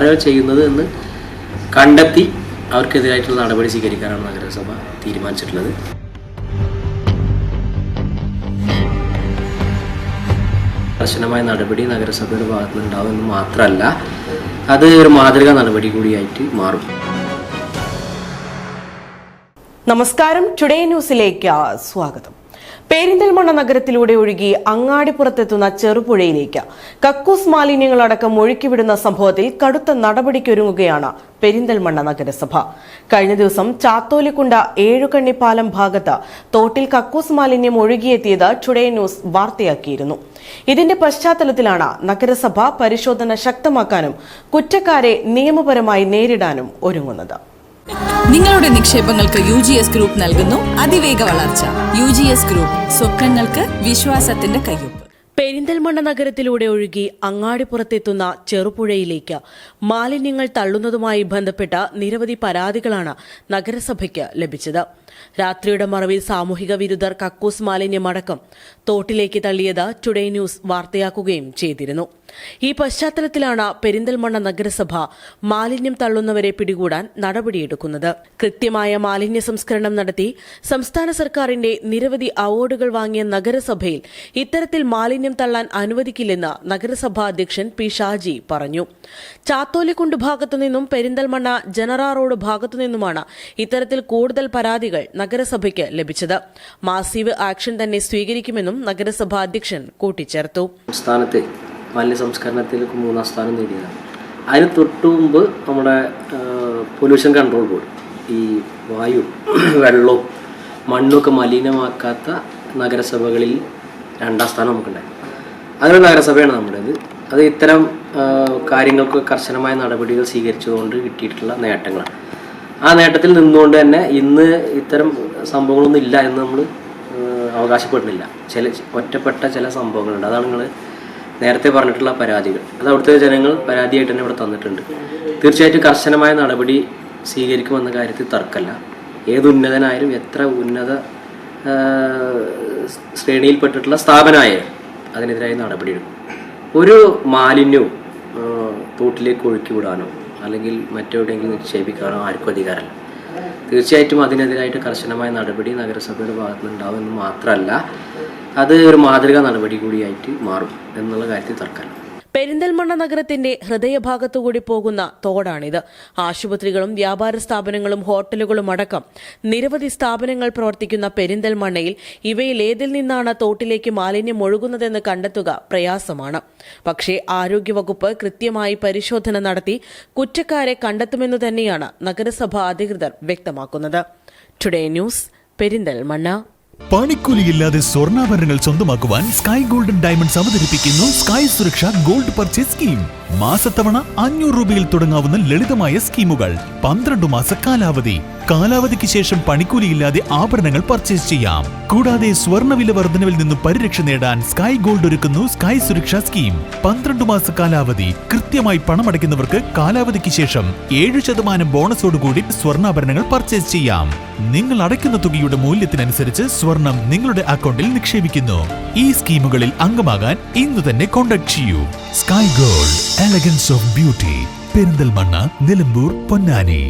ആരോ ചെയ്യുന്നത് എന്ന് കണ്ടെത്തി അവർക്കെതിരായിട്ടുള്ള നടപടി സ്വീകരിക്കാനാണ് നഗരസഭ തീരുമാനിച്ചിട്ടുള്ളത്. കർശനമായ നടപടി നഗരസഭയുടെ ഭാഗത്തു നിന്നുണ്ടാവുമെന്ന് മാത്രമല്ല, അത് ഒരു മാതൃകാ നടപടി കൂടിയായിട്ട് മാറും. നമസ്കാരം, ടുഡേ ന്യൂസിലേക്ക് സ്വാഗതം. പെരിന്തൽമണ്ണ നഗരത്തിലൂടെ ഒഴുകി അങ്ങാടിപ്പുറത്തെത്തുന്ന ചെറുപുഴയിലേക്ക് കക്കൂസ് മാലിന്യങ്ങളടക്കം ഒഴുക്കിവിടുന്ന സംഭവത്തിൽ കടുത്ത നടപടിക്കൊരുങ്ങുകയാണ് പെരിന്തൽമണ്ണ നഗരസഭ. കഴിഞ്ഞ ദിവസം ചാത്തോലിക്കുണ്ട ഏഴുകണ്ണിപ്പാലം ഭാഗത്ത് തോട്ടിൽ കക്കൂസ് മാലിന്യം ഒഴുകിയെത്തിയത് ടുഡേ ന്യൂസ് വാർത്തയാക്കിയിരുന്നു. ഇതിന്റെ പശ്ചാത്തലത്തിലാണ് നഗരസഭ പരിശോധന ശക്തമാക്കാനും കുറ്റക്കാരെ നിയമപരമായി നേരിടാനും ഒരുങ്ങുന്നത്. നിങ്ങളുടെ നിക്ഷേപങ്ങൾക്ക് UGS ഗ്രൂപ്പ് നൽകുന്നു അതിവേഗ വളർച്ച. UGS ഗ്രൂപ്പ്, സ്വപ്നങ്ങൾക്ക് വിശ്വാസത്തിന്റെ കയ്യൊപ്പ്. പെരിന്തൽമണ്ണ നഗരത്തിലൂടെ ഒഴുകി അങ്ങാടിപ്പുറത്തെത്തുന്ന ചെറുപുഴയിലേക്ക് മാലിന്യങ്ങൾ തള്ളുന്നതുമായി ബന്ധപ്പെട്ട നിരവധി പരാതികളാണ് നഗരസഭയ്ക്ക് ലഭിച്ചത്. രാത്രിയുടെ മറവിൽ സാമൂഹിക വിരുദ്ധർ കക്കൂസ് മാലിന്യമടക്കം തോട്ടിലേക്ക് തള്ളിയത് ടുഡേ ന്യൂസ് വാർത്തയാക്കുകയും ചെയ്തിരുന്നു. ഈ പശ്ചാത്തലത്തിലാണ് പെരിന്തൽമണ്ണ നഗരസഭ മാലിന്യം തള്ളുന്നവരെ പിടികൂടാൻ നടപടിയെടുക്കുന്നത്. കൃത്യമായ മാലിന്യ സംസ്കരണം നടത്തി സംസ്ഥാന സർക്കാരിന്റെ നിരവധി അവാർഡുകൾ വാങ്ങിയ നഗരസഭയിൽ ഇത്തരത്തിൽ മാലിന്യം തള്ളാൻ അനുവദിക്കില്ലെന്ന് നഗരസഭാ അധ്യക്ഷൻ പി ഷാജി പറഞ്ഞു. ചാത്തോലിക്കുണ്ട് ഭാഗത്തുനിന്നും പെരിന്തൽമണ്ണ ജനറ റോഡ് ഭാഗത്തുനിന്നുമാണ് ഇത്തരത്തിൽ കൂടുതൽ പരാതികൾ നഗരസഭയ്ക്ക് ലഭിച്ചത്. മാസീവ് ആക്ഷൻ തന്നെ സ്വീകരിക്കുമെന്നും നഗരസഭാ അധ്യക്ഷൻ കൂട്ടിച്ചേർത്തു. സംസ്ഥാനത്തെ മാലിന്യ സംസ്കരണത്തിലേക്ക് 3ാം സ്ഥാനം നേടിയതാണ്. അതിന് തൊട്ടു മുമ്പ് നമ്മുടെ പൊല്യൂഷൻ കൺട്രോൾ ബോർഡ് ഈ വായു, വെള്ളവും മണ്ണൊക്കെ മലിനമാക്കാത്ത നഗരസഭകളിൽ 2ാം സ്ഥാനം നമുക്കുണ്ടായി. അതൊരു നഗരസഭയാണ് നമ്മുടേത്. അത് ഇത്തരം കാര്യങ്ങൾക്ക് കർശനമായ നടപടികൾ സ്വീകരിച്ചുകൊണ്ട് കിട്ടിയിട്ടുള്ള നേട്ടങ്ങളാണ്. ആ നേട്ടത്തിൽ നിന്നുകൊണ്ട് തന്നെ ഇന്ന് ഇത്തരം സംഭവങ്ങളൊന്നും ഇല്ല എന്ന് നമ്മൾ അവകാശപ്പെടുന്നില്ല. ഒറ്റപ്പെട്ട ചില സംഭവങ്ങളുണ്ട്. അതാണ് നിങ്ങൾ നേരത്തെ പറഞ്ഞിട്ടുള്ള പരാതികൾ. അത് അവിടുത്തെ ജനങ്ങൾ പരാതിയായിട്ട് തന്നെ ഇവിടെ തന്നിട്ടുണ്ട്. തീർച്ചയായിട്ടും കർശനമായ നടപടി സ്വീകരിക്കുമെന്ന കാര്യത്തിൽ തർക്കമല്ല. ഏത് ഉന്നതനായാലും എത്ര ഉന്നത ശ്രേണിയിൽപ്പെട്ടിട്ടുള്ള സ്ഥാപനമായാലും അതിനെതിരായി നടപടിയെടുക്കും. ഒരു മാലിന്യവും തോട്ടിലേക്ക് ഒഴുക്കി വിടാനോ അല്ലെങ്കിൽ മറ്റെവിടെയെങ്കിലും നിക്ഷേപിക്കാനോ ആർക്കും അധികാരമല്ല. തീർച്ചയായിട്ടും അതിനെതിരായിട്ട് കർശനമായ നടപടി നഗരസഭയുടെ ഭാഗത്തു നിന്നുണ്ടാവുമെന്ന് മാത്രമല്ല, അത് ഒരു മാതൃകാ നടപടി കൂടിയായിട്ട് മാറും എന്നുള്ള കാര്യത്തിൽ തർക്കമില്ല. പെരിന്തൽമണ്ണ നഗരത്തിന്റെ ഹൃദയഭാഗത്തുകൂടി പോകുന്ന തോടാണിത്. ആശുപത്രികളും വ്യാപാര സ്ഥാപനങ്ങളും ഹോട്ടലുകളും അടക്കം നിരവധി സ്ഥാപനങ്ങൾ പ്രവർത്തിക്കുന്ന പെരിന്തൽമണ്ണയിൽ ഇവയിൽ ഏതിൽ നിന്നാണ് തോട്ടിലേക്ക് മാലിന്യം ഒഴുകുന്നതെന്ന് കണ്ടെത്തുക പ്രയാസമാണ്. പക്ഷേ ആരോഗ്യവകുപ്പ് കൃത്യമായി പരിശോധന നടത്തി കുറ്റക്കാരെ കണ്ടെത്തുമെന്നു തന്നെയാണ് നഗരസഭാ അധികൃതർ വ്യക്തമാക്കുന്നത്. Today news, Perinthalmanna. പണിക്കൂലിയില്ലാതെ സ്വർണ്ണാഭരണങ്ങൾ സ്വന്തമാക്കുവാൻ സ്കൈ ഗോൾഡൻ ഡയമണ്ട്സ് അവതരിപ്പിക്കുന്നു സ്കൈ സുരക്ഷ ഗോൾഡ് പർച്ചേസ് സ്കീം. മാസത്തവണ 500 രൂപയിൽ തുടങ്ങാവുന്ന ലളിതമായ സ്കീമുകൾ. 12 മാസ കാലാവധി. കാലാവധിക്ക് ശേഷം പണിക്കൂലിയില്ലാതെ ആഭരണങ്ങൾ പർച്ചേസ് ചെയ്യാം. കൂടാതെ സ്വർണ്ണവില വർധനവിൽ നിന്നും പരിരക്ഷ നേടാൻ സ്കൈ ഗോൾഡ് ഒരുക്കുന്നു സ്കൈ സുരക്ഷ സ്കീം. 12 മാസ കാലാവധി. കൃത്യമായി പണമടയ്ക്കുന്നവർക്ക് കാലാവധിക്ക് ശേഷം 7% ബോണസോടുകൂടി സ്വർണ്ണാഭരണങ്ങൾ പർച്ചേസ് ചെയ്യാം. നിങ്ങൾ അടയ്ക്കുന്ന തുകയുടെ മൂല്യത്തിനനുസരിച്ച് സ്വർണം നിങ്ങളുടെ അക്കൗണ്ടിൽ നിക്ഷേപിക്കുന്നു. ഈ സ്കീമുകളിൽ അംഗമാകാൻ ഇന്ന് തന്നെ കോൺടാക്ട് ചെയ്യൂ. Sky gold, elegance of beauty. Perinthalmanna, Nilambur, Ponnani.